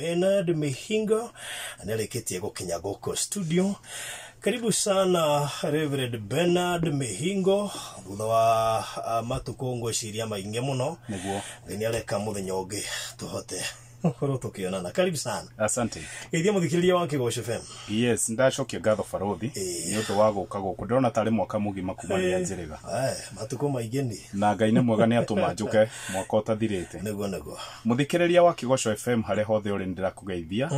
Benard Mihingo aneleketi yako Kinyagoko studio. Karibu sana Reverend Benard Mihingo thutha wa matukongo ciria mainge muno niguo ni aleka muthenya ungi tuhote koro tukionana. Karibu sana. Asante. Ithia muthikiriria wa Kigosho FM. Yes, ndacokia ngatho Farothi ni undu wa guka guku ndona tari mwaka mugima kumania njiriga matuko maingi ni na Ngai ni mwega ni atuma njuke mwaka utathirite niguo muthikiriria wa Kigosho FM hare hothe uri ndirakugeithia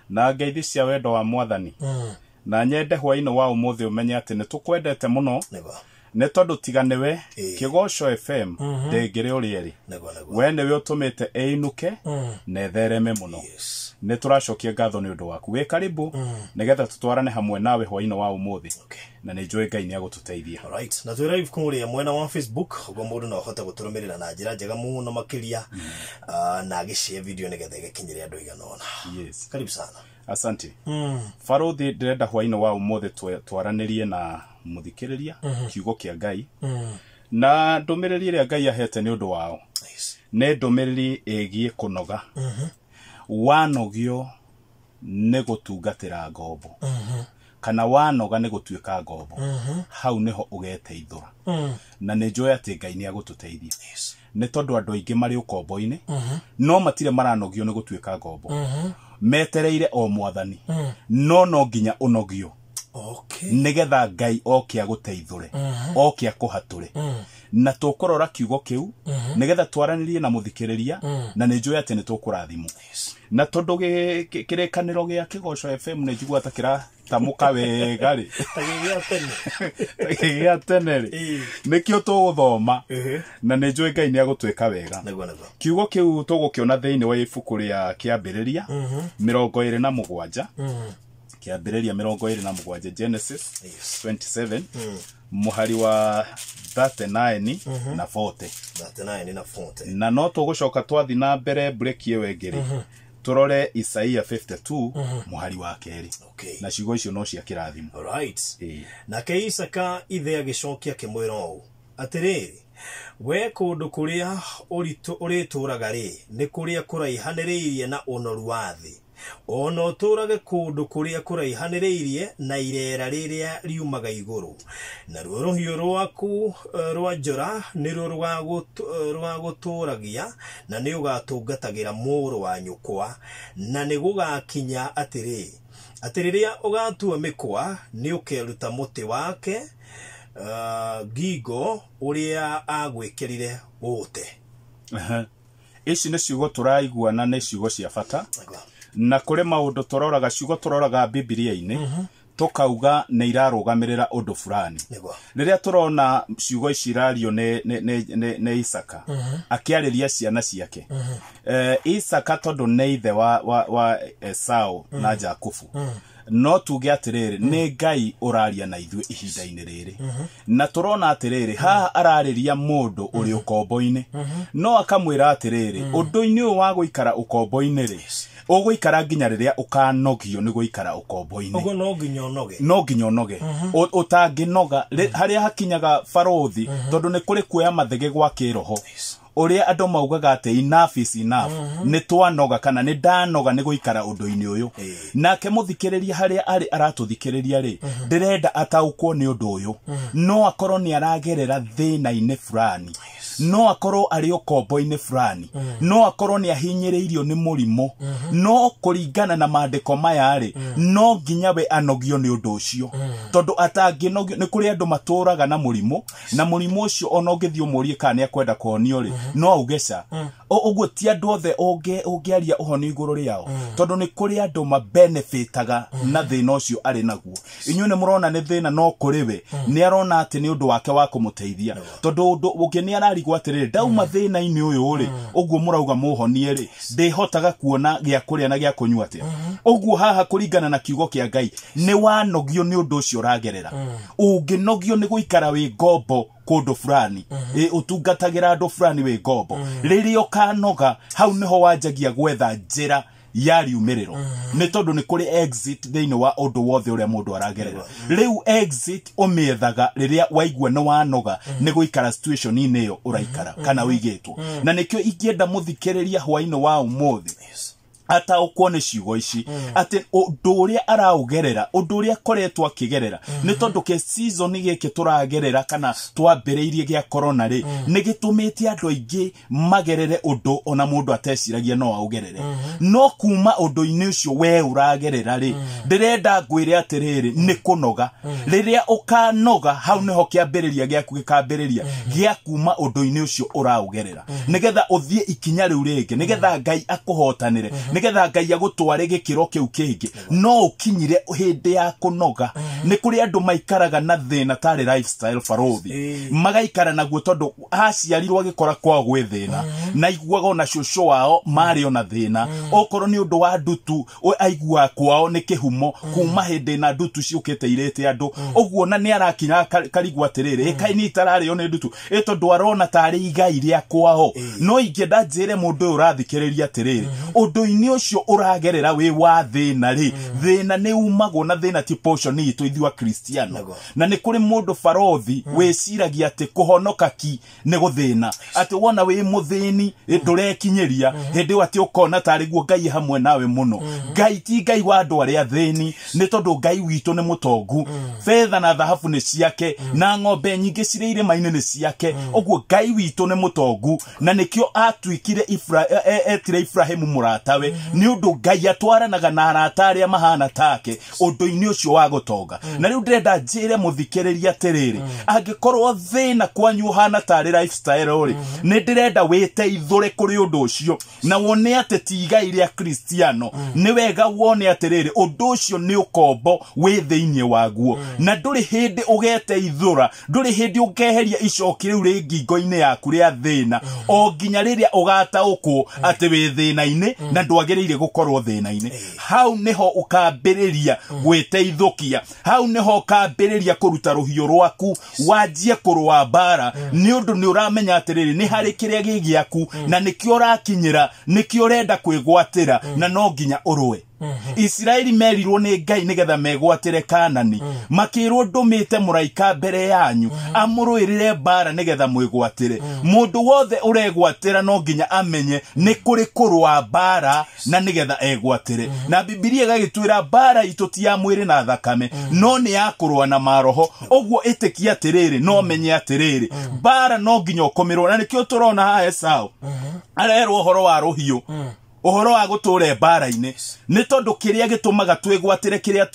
na ngeithi cia wendo wa Mwathani na nyende hwaini wa umuthi umenye ati ni tukwendete muno ne tondu tiganewe Kigosho FM ndengire uri eri we niwe utumite einuke na ethereme muno ne turacokia ngatho ni undu waku we karibu nigetha tutwarane hamwe nawe hwaini wa umuthi na ni njui Ngai ni agututeithia. Alright, na tu live kuria mwena wa Facebook ugo mundu no hota guturumirira na njira njega muno makiria na agishare video nigetha igikinyire andu iganona. Yes, karibu sana. Asante. Farothi ndirenda hwaini wa umuthi twaranirie na muthikiriria kiugo kia Ngai na ndumiriri iria Ngai ahete ni undu wao ne ndumiriri egie kunoga wanogio ne gutungatira ngombo kana wanoga ne gutuika ngombo hau neho ugeteithura na ne njoi ati Ngai ni agututeithia ne tondu andu aingi mari ukombo-ini no matire maranogio ne gutuika ngombo metereire o Mwathani no nginya unogio nigetha Ngai okia guteithure okia kuhature na tukorora kiugo kiu nigetha twaranirie na muthikiriria na ni njoi ati ni tukurathimwo na tondu kirekaniro gia Kigosho FM ne njigua takira tamuka wega ri tagigia tene ri nikio tuguthoma na ni njoi Ngai ni agutwika wega kiugo kiu tugukiona thiini wa ibuku ria kiambiriria 27 kiambiriria 27 Genesis 27 muhari wa 39 na 40 na no tugucoka twathi na mbere break yewe ngiri turore Isaia 52 muhari wa keri na ciugo icio no cia kirathimo. Alright, na ke Isaka ithe agicokia kimwiro atiriri we kundu kuria urituraga ri ni kuria kuraihaniriirie na unoru wa thi ono turage kundu kuria kuraihaniriirie na irera riria riumaga iguru na ruo ruhio rwaku rwa njora niru rwa guturagia na ni ugatungatagira muru wa nyukwa na ni gugakinya atiriria ugatua mikwa ni ukeruta muti wake gigo uria agwikirire ute. Ici ni ciugo turaigua na ni ciugo cia bata na kuri maundu turoraga ciugo turoraga Biblia-ini tukauga ne irarugamirira undu fulani riria turona ciugo icirario ne Isaka akiariria ciana ciake Isaka tondu ne ithe wa Esau na Jakubu no tuge atiriri ni Ngai uraria na ithuĩ ihinda-ini riri na turona atiriri haha arariria mundu uri ukombo-ini no akamwira atiriri undu-ini uyu wa guikara ukombo-ini ri uguikara nginya riria ukanogio ni guikara ukombo-ini ugo no nginya onoge utanginoga haria hakinyaga Farothi tondu ni kuri kuoya mathege gwa kiroho uria andu maugaga ati enough is enough ni twanoga kana ni ndanoga ni guikara undu-ini uyu nake muthikiriria haria ari aratuthikiriria ri ndirenda ataukwo ni undu uyu no akorwo ni aragerera thina-ini fulani no akorwo ari ukombo-ini fulani no akorwo ni ahinyiriirio ni murimo no kuringana na maandiko maya ri no nginya we anogio ni undu ucio tondu atanginogio ni kuri andu maturaga na murimo ucio ona ungithio murie kana ni akwenda kuonio ri no augeca uguo ti andu othe ungiaria uhoni iguru riao tondu ni kuri andu mabenefitaga na thina ucio ari naguo inyuĩ ni murona ni thina no kuri we ni arona ati ni undu wake wa kumuteithia tondu ungi ni ararigwo atiriri ndauma thina-ini uyu ri uguo murauga muhonie ri ndihotaga kuona gia kuria na gia kunyua atia uguo haha kuringana na kiugo kia Ngai ni wanogio ni undu ucio uragerera unginogio ni guikara wi ngombo kundu fulani utungatagira andu fulani wi ngombo riria ukanoga hau niho wanjagia gwetha njira yari umiriro ni tondu ni kuri exit thiini wa undu wothe uria mundu aragerera riu exit umiethaga riria waigua no wanoga ni guikara situation ini yo uraikara kana wigitwo na nikio ingienda muthikiriria hwaini wa umuthi ataũkwo nĩ ciugo ici atĩ ũndũ ũrĩa araugerera ũndũ ũrĩa akoretwo akĩgerera nĩ tondũ ke season gĩkĩ tũragerera kana twambĩrĩirie gĩa corona rĩ nĩ gĩtũmĩte andũ aingĩ magerere ũndũ ona mũndũ ateciragia no augerere no kuma ũndũ-inĩ ũcio we ũragerera rĩ ndĩrenda ngwĩre atĩrĩrĩ nĩ kũnoga rĩrĩa ũkanoga hau nĩho kĩambĩrĩria gĩaku gĩkambĩrĩria gĩa kuma ũndũ-inĩ ũcio ũraugerera nĩgetha ũthiĩ ikinya rĩu rĩngĩ nĩgetha Ngai akũhotanĩre nĩgetha Ngai agũtware gĩkĩro kĩu kĩngĩ no ũkinyire hĩndĩ ya kũnoga nĩ kũrĩ andũ maikaraga na thĩna tarĩ lifestyle barothi magaikara naguo tondũ aciarirwo agĩkora kwao gwĩ thĩna na iguaga ona cũcũ wao marĩ ona thĩna okorwo nĩ ũndũ wa ndutu aigua kwao nĩ kĩhumo kuma hĩndĩ na ndutu ciũkĩte irĩte andũ ũguo na nĩ arakinya karigwa atĩrĩrĩ ĩkaĩ nĩ itararĩo nĩ ndutu tondũ arona tarĩ igai rĩa kwao no ingĩenda njĩre mũndũ ũyũ ũrathikĩrĩria atĩrĩrĩ ũndũ-inĩ ũcio ũragerera wĩ wa thĩna rĩ thĩna nĩ umagwo na thĩna ti portion itũ ithuĩ akristiano na nĩ kũrĩ mũndũ barothi wĩciragia atĩ kũhonoka ki nĩ gũthĩna atĩ wona wĩ mũthĩni ndũrekinyĩria hĩndĩ ĩyo atĩ ũkona tarĩ guo Ngai hamwe nawe mũno Ngai ti Ngai wa andũ arĩa athĩni nĩ tondũ Ngai witũ nĩ mũtongu fedha na thahabu nĩ ciake na ng'ombe nyingĩ cirĩ irĩma-inĩ nĩ ciake ũguo Ngai witũ nĩ mũtongu na nĩkĩo atuĩkire etire Ibrahimu mũratawe nĩ ũndũ Ngai atwaranaga na arata arĩa mahana take ũndũ-inĩ ũcio wa gũtonga na rĩu ndĩrenda njĩre mũthikĩrĩria atĩrĩrĩ angĩkorwo thĩna kwanyu ũhana tarĩ lifestyle rĩ nĩ ndĩrenda wĩteithũre kũrĩ ũndũ ũcio na wone atĩ ti igai rĩa kristiano nĩ wega wone atĩrĩrĩ ũndũ ũcio nĩ ũkombo wĩ thĩinĩ waguo na ndũrĩ hĩndĩ ũgeteithũra ndũrĩ hĩndĩ ũkeheria icoki rĩu rĩ ngingo-inĩ yaku rĩa thĩna o nginya rĩrĩa ũgataũkwo atĩ wĩ thĩna-inĩ na ndwagĩrĩire gũkorwo thĩna-inĩ hau nĩho ũkambĩrĩria gwĩteithũkia hau nĩho ũkambĩrĩria kũruta rũhiũ rwaku wanjie kũrũa mbara nĩ ũndũ nĩ ũramenya atĩrĩrĩ nĩ harĩ kĩrĩa gĩ gĩaku na nĩkĩo ũrakinyĩra nĩkĩo ũrenda kwĩgwatĩra na no nginya ũrũe Israeli merirwo nĩ Ngai nĩgetha megwatĩre Kanani makĩrwo ndũmĩte mũraika mbere yanyu amũrũĩrĩre mbara nĩgetha mwĩgwatĩre mũndũ wothe ũregwatĩra no nginya amenye nĩ kũrĩ kũrũa mbara na nĩgetha egwatĩre na Biblia ĩgagĩtwĩra mbara itũ ti ya mwĩrĩ na thakame no nĩ ya kũrũa na maroho ũguo ĩtĩkia atĩrĩrĩ no menye atĩrĩrĩ mbara no nginya ũkũmĩrwo na nĩkĩo tũrona ha Esaũ arerwo ũhoro wa rũhiũ ũhoro wa gũtũũra mbara-inĩ nĩ tondũ kĩrĩa gĩtũmaga twĩgwatĩre kĩrĩa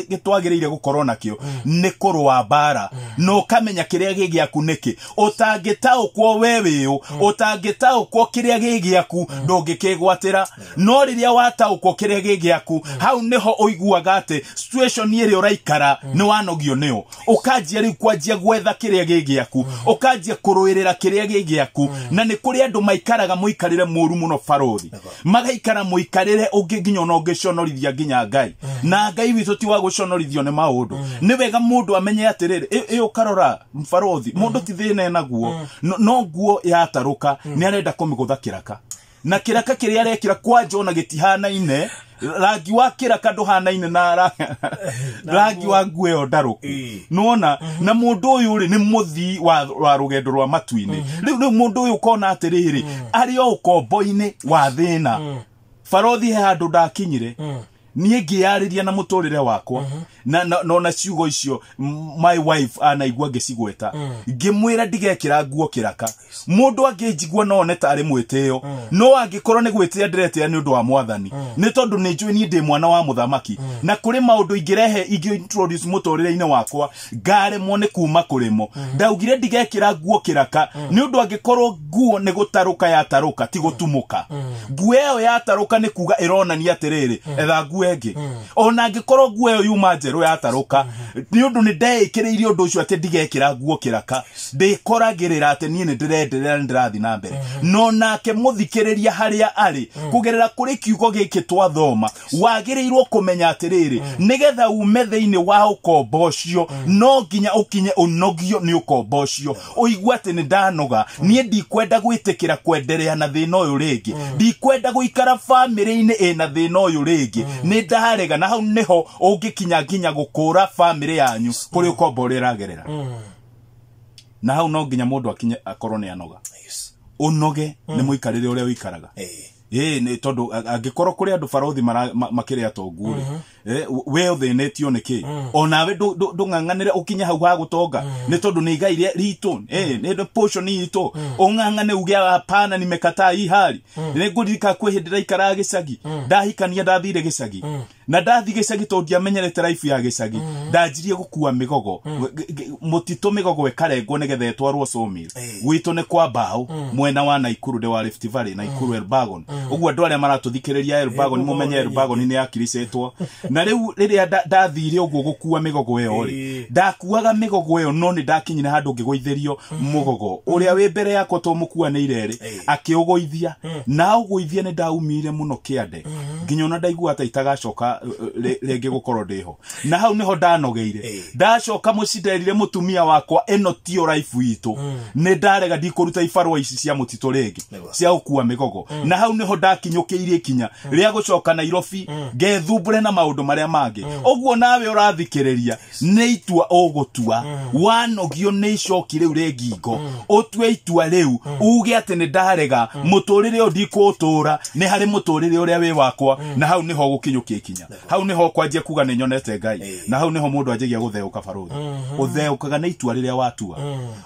gĩtwagĩrĩire gũkorwo nakĩo nĩ kũrũa mbara no kamenya kĩrĩa gĩ gĩaku nĩkĩ ũtangĩtaũkwo we wĩũ ũtangĩtaũkwo kĩrĩa gĩ gĩaku ndũngĩkĩgwatĩra no rĩrĩa wataũkwo kĩrĩa gĩ gĩaku hau nĩho ũiguaga atĩ situation ĩrĩa ũraikara nĩ wanogio nĩyo ũkanjia rĩu kwanjia gwetha kĩrĩa gĩ gĩaku ũkanjia kũrũĩrĩra kĩrĩa gĩ gĩaku na nĩ kũrĩ andũ maikaraga mũikarĩre mũru mũno barothi magaikara mũikarĩre ũngĩ nginya ona ũngĩconorithia nginya Ngai na Ngai witũ ti wa gũconorithio nĩ maũndũ nĩ wega mũndũ amenye atĩrĩrĩ ĩyo karora barothi mũndũ ti thĩna naguo no nguo yatarũka nĩ arenda kũmĩgũtha kĩraka na kĩraka kĩrĩa arekĩra kwanja ona gĩtihanaine rangi wa kĩraka ndũhanaine na rangi wa nguo ĩyo ndarũku nona na mũndũ ũyũ rĩ nĩ mũthii wa rũgendo rwa matu-inĩ rĩu mũndũ ũyũ ũkona atĩrĩrĩ arĩ o ũkombo-inĩ wa thĩna barothi he handũ ndakinyire niĩ ngĩyarĩria na mũtũrĩre wakwa na ciugo icio my wife anaigua ngĩcigweta ngĩmwĩra ndigekĩra nguo kĩraka mũndũ angĩnjigua no one tarĩ mwĩtĩo no angĩkorwo nĩ gwĩtĩĩa ndĩretĩĩa nĩ ũndũ wa mwathani nĩ tondũ nĩ njũĩ niĩ ndĩ mwana wa mũthamaki na kũrĩ maũndũ ingĩrehe introduce mũtũrĩre-inĩ wakwa ngaremwo nĩ kuma kũrĩmo ndaugire ndigekĩra nguo kĩraka nĩ ũndũ angĩkorwo nguo nĩ gũtarũka yatarũka ti gũtumũka nguo ĩyo yatarũka nĩ kuga ĩronania atĩrĩrĩ etha nguo ĩngĩ ona angĩkorwo nguo ĩyo yuma njerũ yatarũka nĩ ũndũ nĩ ndeĩkĩrĩire ũndũ ũcio atĩ ndigekĩra nguo kĩraka ndĩkoragĩrĩra atĩ niĩ nĩ ndĩrenderera nĩ ndĩrathiĩ na mbere no nake mũthikĩrĩria harĩa arĩ kũgerera kũrĩ kiugo gĩkĩ twathoma wagĩrĩirwo kũmenya atĩrĩrĩ nĩgetha ume thĩinĩ wa ũkombo ũcio no nginya ũkinye ũnogio nĩ ũkombo ũcio ũigua atĩ nĩ ndanoga niĩ ndikwenda gwĩtĩkĩra kwenderea na thĩna ũyũ rĩngĩ ndikwenda gũikara bamĩrĩ-inĩ ĩna thĩna ũyũ rĩngĩ nĩ ndarega na hau nĩho ũngĩkinya nginya gũkũra bamĩrĩ yanyu kũrĩ ũkombo ũrĩa ĩragerera na hau no nginya mũndũ akinye akorwo nĩ anoga ũnoge nĩ mũikarĩre ũrĩa ũikaraga nä tondå angä korwo kå rä andå barothi makä rä atongu we å thä nä tio nä kä onawe ndå ng'ang'anä re å kinya hau ha gå tonga nä tondå nä igai ritå nä portion itå å ng'ang'ane uge apana nimekataa hii hali nä ngå ririka kwä hä ndä raikaraga gä cagi ndahikania ndathire gä cagi na ndathi gä cagi tondå ndiamenyerete raibu ya gä cagi ndanjirie gå kua mä gogo må titå mä gogo ĩkarengwo nä getha ĩtwarwo sawmill gwitå nä kwa mbaũ mwena wa Naikuru de wa Rift Valley Naikuru Elbagon ũguo andũ arĩa maratũthikĩrĩria Elbagon nĩ mũmenye Elbagon nĩ yakiricĩtwo na rĩu rĩrĩa ndathire ũguo gũkua mĩgogo ĩyo rĩ ndakuaga mĩgogo ĩyo no nĩ ndakinyire handũ ngĩgũithĩrio mũgogo ũrĩa wĩ mbere yakwa to mũkuanĩire rĩ akĩũgũithia na ũgũithia nĩ ndaumire mũno kĩande nginya ona ndaigua ata itagacoka rĩngĩ gũkorwo ndĩho na hau nĩho ndanogeire ndacoka mũcinderire mũtumia wakwa ĩno tio raibu itũ nĩ ndarega ndikũruta ibarũa ici cia mũtitũ rĩngĩ cia gũkua mĩgogo na hau nĩho ndakinyũkĩirie ikinya rĩa gũcoka Nairobi ngethumbũre na maũndũ marĩa mangĩ ũguo nawe ũrathikĩrĩria nĩ itua ũgũtua wanogio nĩ icoki rĩu rĩ ngingo ũtue itua rĩu uge atĩ nĩ ndarega mũtũrĩre ũyũ ndikũũtũra nĩ harĩ mũtũrĩre ũrĩa wĩ wakwa na hau nĩho gũkinyũkia ikinya hau nĩho kwanjia kuga nĩ nyonete Ngai na hau nĩho mũndũ anjagia gũtheũka barothi ũtheũkaga nĩ itua rĩrĩa watua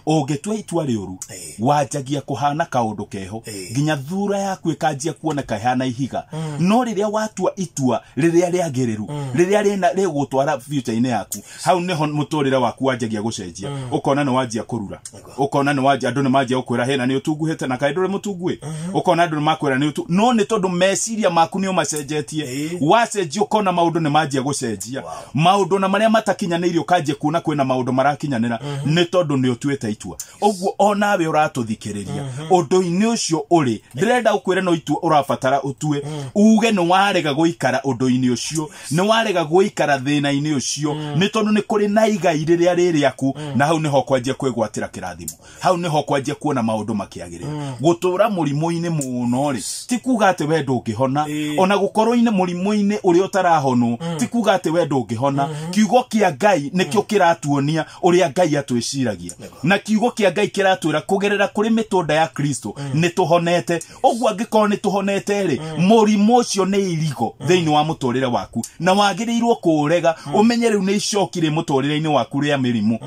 ũngĩtua itua rĩũru wanjagia kũhana kaũndũ keho nginya thura yaku ĩkanjia kuoneka ihana ihiga no rĩrĩa watua itua rĩrĩa rĩagĩrĩru rĩrĩa rĩgũtwara future-inĩ yaku hau nĩho mũtũrĩre waku wanjagia gũcenjia ũkona nĩ wanjia kũrura ũkona nĩ wanjia andũ nĩ manjia gũkwĩra hena nĩ ũtunguhĩte na kaĩ ndũrĩ mũtunguĩ ũkona andũ nĩ makwĩra nĩ no nĩ tondũ meciria maku nĩo macenjetie wacenjia ũkona maũndũ nĩ manjia gũcenjia maũndũ na marĩa matakinyanĩirio kanjia kuona kwĩna maũndũ marakinyanĩra nĩ tondũ nĩ ũtuĩte itua ũguo onawe ũratũthikĩrĩria ũndũ-inĩ ũcio ũrĩ ndĩrenda ũkwĩre no itua ũrabatara ũtue uge nĩ warega gũikara ũndũ-inĩ ũcio nĩ warega gũikara thĩna-inĩ ũcio nĩ tondũ nĩ kũrĩ na igai rĩrĩa rĩrĩaku na hau nĩho kwanjia kwĩgwatĩra kĩrathimo hau nĩho kwanjia kuona maũndũ makĩagĩrĩra gũtũra mũrimũ-inĩ mũno rĩ ti kuga atĩ we ndũngĩhona ona gũkorwo-inĩ mũrimũ-inĩ ũrĩa ũtarahonwo ti kuga atĩ we ndũngĩhona kiugo kĩa Ngai nĩkĩo kĩratuonia ũrĩa Ngai atwĩciragia na kiugo kĩa Ngai kĩratwĩra kũgerera kũrĩ mĩtũnda ya Kristo nĩ tũhonete ũguo angĩkorwo nĩ tũhonete rĩ mũrimũ ũcio nĩ irigo thĩinĩ wa mũtũrĩre waku na wagĩrĩirwo kũũrega ũmenye rĩu nĩ icokire mũtũrĩre-inĩ waku rĩa mĩrimũ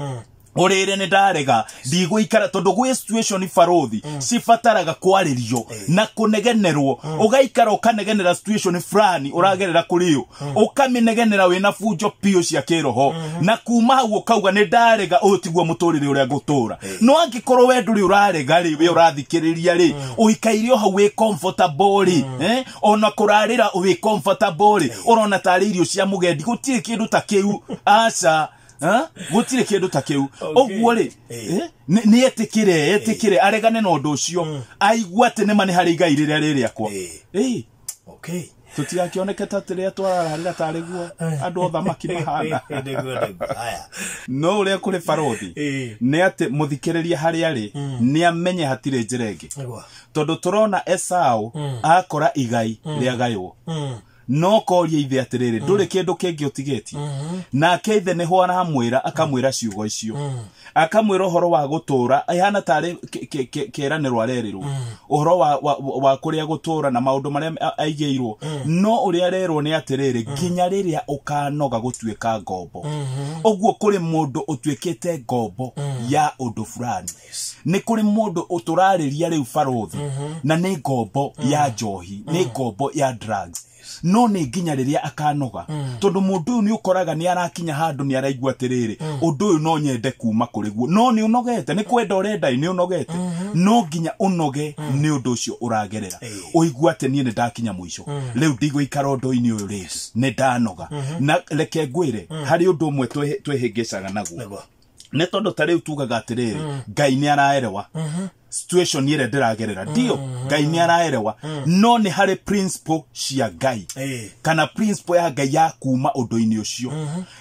ũrĩre nĩ ndarega ndigũikara tondũ gwĩ situation barothi cibataraga kwarĩrio na kũnegenerwo ũgaikara ũkanegenera situation fulani ũragerera kũrĩo ũkamĩnegenera wĩna bunjo piũ cia kĩroho na kuma hau ũkauga nĩ ndarega ũyũ tiguo mũtũrĩre ũrĩa ngũtũra no angĩkorwo we ndũrĩ ũrarega rĩ we ũrathikĩrĩria rĩ ũikaire hau wĩ comfortable rĩ ona kũrarĩra wĩ comfortable rĩ ũrona tarĩ irio cia mũgendi gũtirĩ kĩndũ ta kĩu aca gũtirĩ kĩndũ ta kĩu ũguo rĩ nĩ etĩkĩre aregane na ũndũ ũcio aigua atĩ nĩma nĩ harĩ igai rĩrĩa rĩrĩakwa tũtigakĩoneke ta rĩrĩa twararĩra tarĩ guo andũ othamaki mahana no ũrĩa kũrĩ barothi nĩ atĩ mũthikĩrĩria harĩa rĩ nĩ amenye hatirĩ njĩra ĩngĩ tondũ tũrona Esaũ akora igai rĩagaywo no koria ithe atĩrĩrĩ ndũrĩ kĩndũ kĩngĩ ũtigĩtie nake ithe nĩho aramwĩra akamwĩra ciugo icio akamwĩra ũhoro wa gũtũra ihana tarĩ kĩeranĩro arerĩrwo ũhoro wa kũrĩa gũtũra na maũndũ marĩa aigĩirwo no ũrĩa arerwo nĩ atĩrĩrĩ nginya rĩrĩa ũkanoga gũtuĩka ngombo ũguo kũrĩ mũndũ ũtuĩkĩte ngombo ya ũndũ fulani nĩ kũrĩ mũndũ ũtũrarĩria rĩu barothi na nĩ ngombo ya njohi nĩ ngombo ya drugs no nĩ nginya rĩrĩa akanoga tondũ mũndũ ũyũ nĩ ũkoraga nĩ arakinya handũ nĩ araigua atĩrĩrĩ ũndũ ũyũ no nyende kuma kũrĩ guo no nĩ ũnogete nĩ kwenda ũrenda nĩ ũnogete no nginya ũnoge nĩ ũndũ ũcio ũragerera ũigua atĩ niĩ nĩ ndakinya mũico rĩu ndigũikara ũndũ-inĩ ũyũ rĩngĩ nĩ ndanoga na reke ngwĩre harĩ ũndũ ũmwe twĩhĩngĩcaga naguo nĩ tondũ ta rĩu tugaga atĩrĩrĩ Ngai nĩ araerewa situation ĩrĩa ndĩragerera ndio Ngai nĩ araerewa no nĩ harĩ principle cia Ngai kana principle ya Ngai ya kuma ũndũ-inĩ ũcio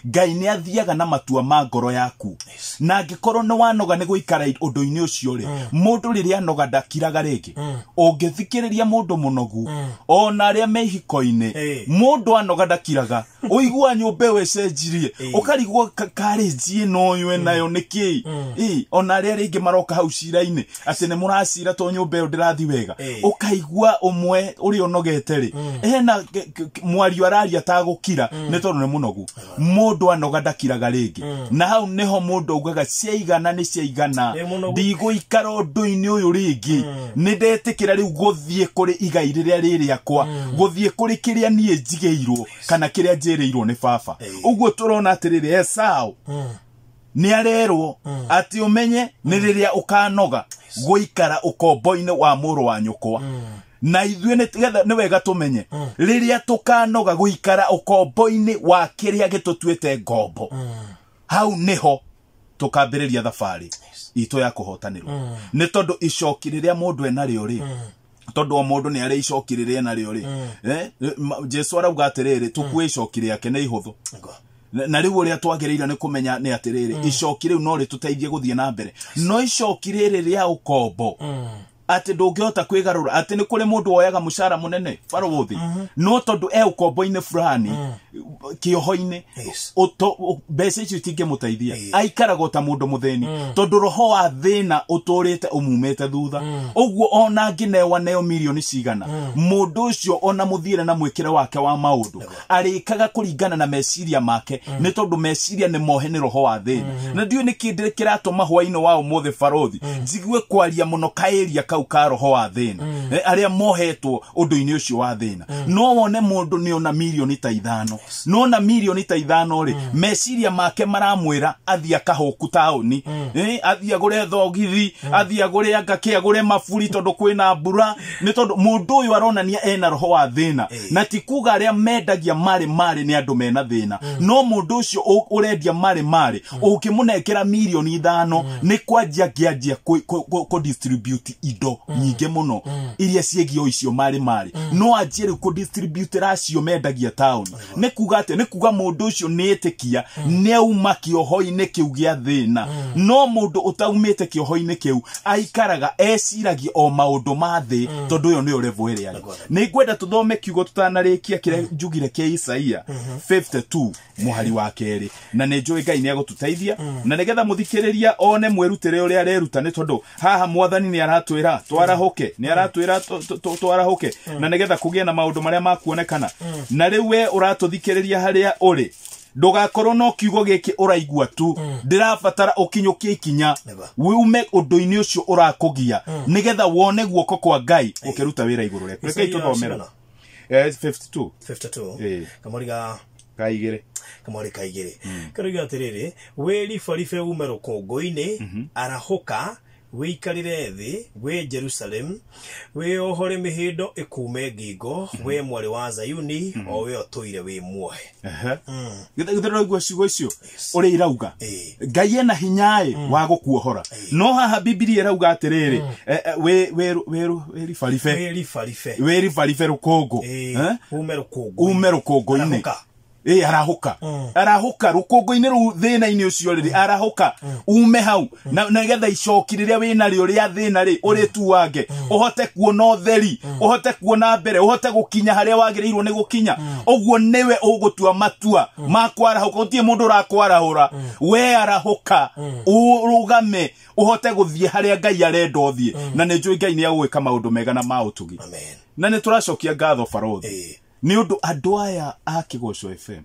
Ngai nĩ athiaga na matua ma ngoro yaku na angĩkorwo nĩ wanoga nĩ gũikara ũndũ-inĩ ũcio rĩ mũndũ rĩrĩa anoga ndakiraga rĩngĩ ũngĩthikĩrĩria mũndũ mũnogu ona arĩa me ihiko-inĩ mũndũ anoga ndakiraga ũigua nyũmba ĩyo ĩcenjirie ũkarigwo karĩnji ĩno ũyũ nayo nĩkĩ ona arĩa rĩngĩ maroka hau cira-inĩ ati ne muracira to nyumba ndirathi wega ukaigua umwe uri onogete ri ena mwario araria tagukira ne tondu ne munogu mundu anoga ndakiraga ringi na hau neho mundu ugaga ciaigana ni ciaigana ndigo ikara undu-ini uyu ringi ni ndetikira riu guthie kuri igai riria riri akwa guthie kuri kiria nie njigeirwo kana kiria njireirwo ni baba uguo turona atiriri Esau ni arerwo ati umenye ni riria ukanoga guikara ukombo-ini wa muru wa nyukwa na ithuĩ nĩ wega tũmenye rĩrĩa tũkanoga guikara ukombo-ini wa kiria gĩtũtuĩte ngombo hau niho tukambĩrĩria thabarĩ itũ ya kũhotanĩrwo nĩ tondũ icoki rĩrĩa mũndũ enarĩo rĩ tondu o mundu ni ari icoki riria nario ri Jesu arauga atiriri tukue icoki riake ni ihuthu na riu uria twagiriira ni kumenya ni atiriri icoki riu no rituteithie guthie na mbere no icoki riri ria ukombo ati ndungihota kwigarura ati ni kuri mundu oyaga mushara munene farothi no tondu ukombo-ini fulani kioho-ini mbeca icio itingimuteithia aikaraga ta mundu mutheni tondu roho wa thina uturite umumete thutha uguo ona nginewa neo milioni cigana mundu ucio ona muthiire na mwikire wake wa maundu arikaga kuringana na meciria make ni tondu meciria ni mohe ni roho wa thina na ndiu ni kindire kiratuma hwaini wa umuthe farothi jigue kwaria muno kairia kau ka roho wa thina aria mohetwo undu-ini ucio wa thina no wone mundu ni ona milioni ta 5 no na milioni ta 5 ri meciria make maramwira athia kahuku tauni athia gure thogithi athia gure angake gure mafuri tondu kwina mbura ni tondu mundu uyu aronania ena roho wa thina na tikuga aria mendagia mari ni andu mena thina no mundu ucio urendia mari ukimunekera milioni 5 ni kwanjia ngianjia ku distribute indo nyinge muno iria ciegio icio mari no anjire ku distribute racio mendagia town ne kuga mundu ucio nietikia ne uma kioho-ini kiu gia thina no mundu utaumite kioho-ini kiu aikaraga eciragia o maundu ma thi tondu uyo ni level iri ari ni ngwenda tuthome kiugo tutanarikia kire njugire kia Isaia 52 muhari wa keri na ne njui Ngai ni agututeithia na nigetha muthikiriria one mwirutire uria areruta ni tondu haha mwathani ni aratwira twarahuke ni aratwira twarahuke na nigetha kugie na maundu maria makuonekana na riu we uratuthikiriria haria uri ndugakorwo no kiugo giki uraigua tu ndirabatara ukinyukie ikinya wiume undu-ini ucio urakugia nigetha wone guoko kwa Ngai ukiruta wira iguru reke reke tuthomera 52 kamariga kaigire kariga atiriri weri farife ume rukongo-ini arahuka wikarire thi we Jerusalem we ohore mihindo ikume ngingo we mwari wa Zayuni o we otoire we muohe githero igwa cigo icio uri irauga Ngai ena hinyae wa gukuohora no haha Biblia irauga atiriri we farife rukongo ume rukongo-ini arahuka rukongo-ini ru thina-ini ucio riri arahuka ume hau na getha icoki riria wina rio ria thina ri uri tuange uhote kuona utheri uhote kuona mbere uhote gukinya haria wagirirwo ni gukinya uguo niwe ugutua matua makwarahuka utie mundu rakwarahura we arahuka urugame uhote guthie haria Ngai arenda uthie na ni njui Ngai ni agwika maundu mega na mautugi na ni turacokia ngatho farothi ni undu andu aya a Kigosho FM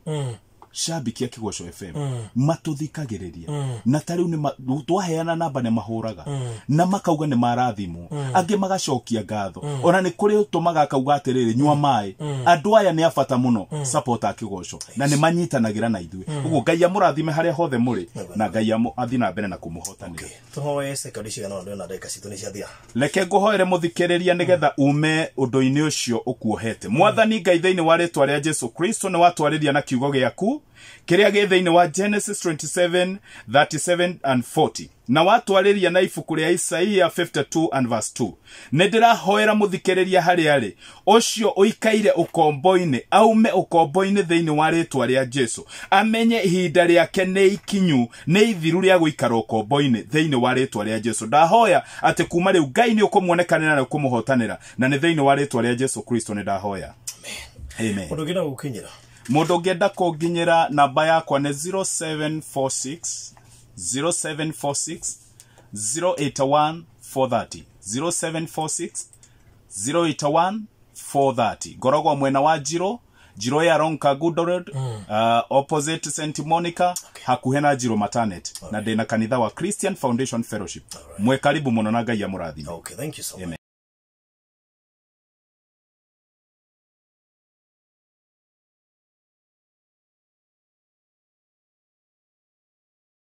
shabiki ya Kigosho FM matuthikagiriria na tariu ni twaheana namba ne mahuraga na makauga ni marathimo ange magacokia ngatho ona ni kuri utumaga akauga atiriri nywa mai andu aya ni afata muno support a Kigosho na ni manyitanagira na ithuĩ uguo Ngai amurathime haria hothe muri na Ngai athi na mbere na kumuhotanira tuhoye sekadishiga no ndona ndeka citu ni ciathia leke nguhoere muthikiriria nigetha ume undu-ini ucio ukuohete mwathani Ngai thiini wa ritwa ria Jesu Kristo ni watwariria na kiugo giaku kiria githaini wa Genesis 27:37 and 40 na watwariria na ibuku ria Isaia 52 and verse 2 ndirahoera muthikiriria hari ari ucio uikaire ukombo-ini aume ukombo-ini thiini wa ritwa ria Jesu amenye ihinda riake ni ikinyu ni ithiru ria guikara ukombo-ini thiini wa ritwa ria Jesu ndahoya ati kuma riu Ngai ni ukumuonekanira na ukumuhotanira na ni thiini wa ritwa ria Jesu Kristo ni ndahoya amen ndugina gukinyira mundu ngenda kunginyira namba yakwa ni 0746 081 430 0746 081 430 Gorogwa mwena wa Njiru ya Ronka Good Road opposite St Monica hakuhe na Njiru maternity na ndina kanitha wa Christian Foundation Fellowship mwe karibu muno na Ngai amurathime. Okay, thank you so much.